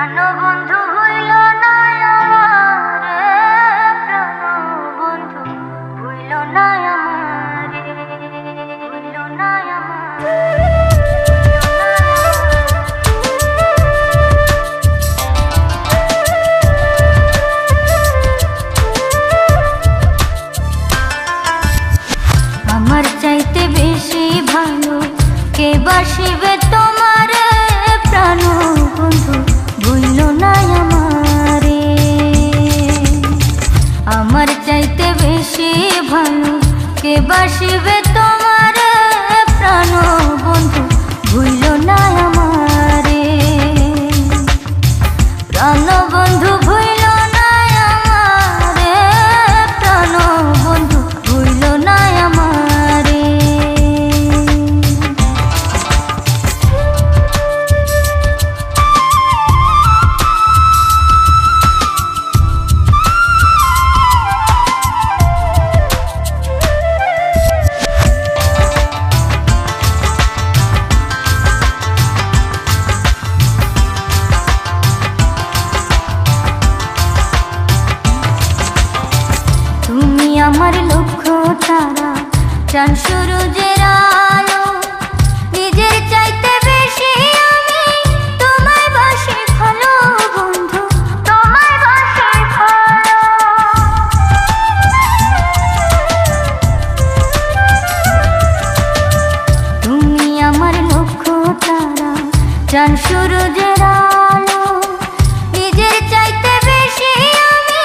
প্রাণবন্ধু হইল না আমারে, প্রাণবন্ধু হইল না আমারে, হইল না আমারে। আমার চাইতে বেশি ভালো কে বাসিবে তোমারে, প্রাণবন্ধু ভুইল না আমারে। আমার চাইতে বেশি ভালো কে বাসিবে তোমারে, প্রাণবন্ধু ভুইল না আমারে। প্রাণবন্ধু ভুইল না আমারে, প্রাণবন্ধু ভুইল না আমারে। তুমি আমার লক্ষ্য তারা, চাঁদ সূরজের আলো, নিজের চাইতে বেশি আমি তোমায় বাসি ভালো বন্ধু, তোমায় বাসি ভালো। তুমি আমার লক্ষ্য তারা, চাঁদ সূরজের আলো, নিজের চাইতে বেশি আমি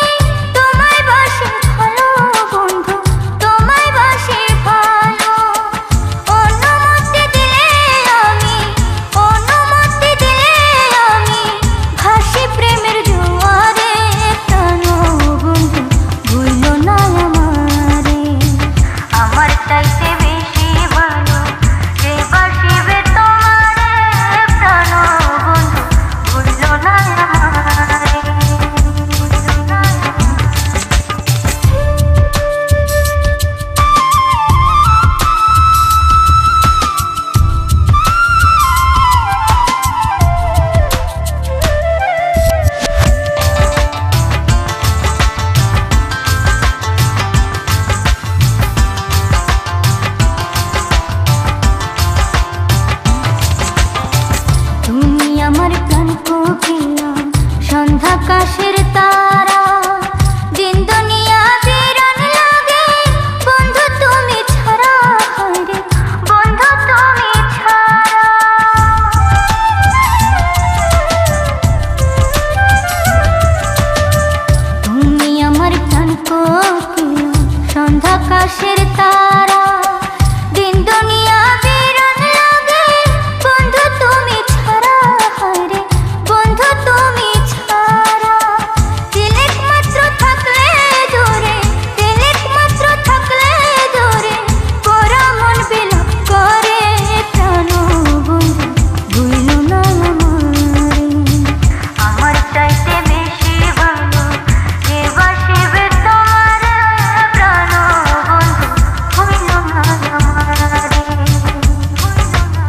তোমায় বাসি ভালো বন্ধু, তোমায় বাসি ভালো। অনুমতি দিলে আমি, অনুমতি দিলে আমি ভাসি প্রেমের জোয়ারে, প্রাণবন্ধু ভুইল না আমারে। আমার চাইতে বেশি ভালো কে বাসিবে তোমারে, প্রাণবন্ধু ভুইল না আমারে, ভুইল না আমারে। তুমি আমার প্রাণ কোকিলা, সন্ধ্যাকাশের তারা, দিন দুনিয়া বিরান লাগে বন্ধু তুমি ছাড়া, হায়রে বন্ধু তুমি ছাড়া। তুমি আমার প্রাণ কোকিলা, সন্ধ্যাকাশের তারা, দিন দুনিয়া বিরান লাগে বন্ধু তুমি ছাড়া, হায়রে বন্ধু তুমি ছাড়া। তিলেক মাত্র থাকলে দূরে, তিলেক মাত্র থাকলে দূরে, পোড়া মন বিলাপ করে, প্রাণবন্ধু ভুইল না আমারে। আমার চাইতে বেশি ভালো কে বাসিবে তোমারে, প্রাণবন্ধু ভুইল না আমারে, ভুইল না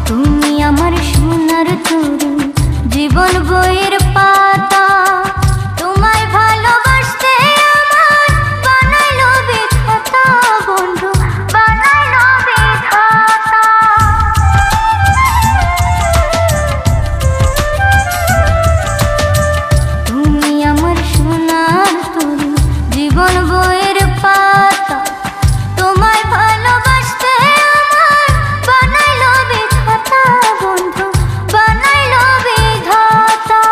তুমি আমার সোনার তরী, জীবন বইয়ের পাতা, তোমায় ভালোবাসতে আমার বানাইল বিধাতা বন্ধু, বানাইল বিধাতা। তুমি আমার সোনার তরী, জীবন বইয়ের পাতা, তোমায় ভালোবাসতে আমার বানাইল বিধাতা বন্ধু, বানাইল বিধাতা।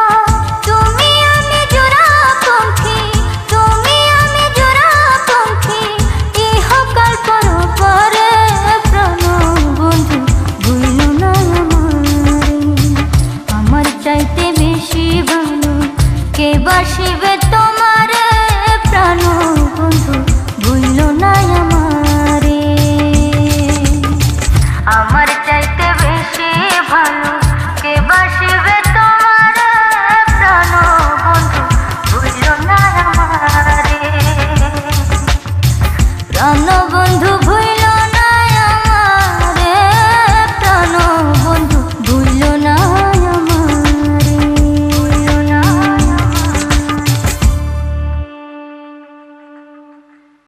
তুমি আমি জোড়া পঙ্খী, তুমি আমি জোড়া পঙ্খী, ইহকাল পরপরে, প্রাণবন্ধু ভুইল না আমারে। আমার চাইতে বেশি ভালো কে বাসিবে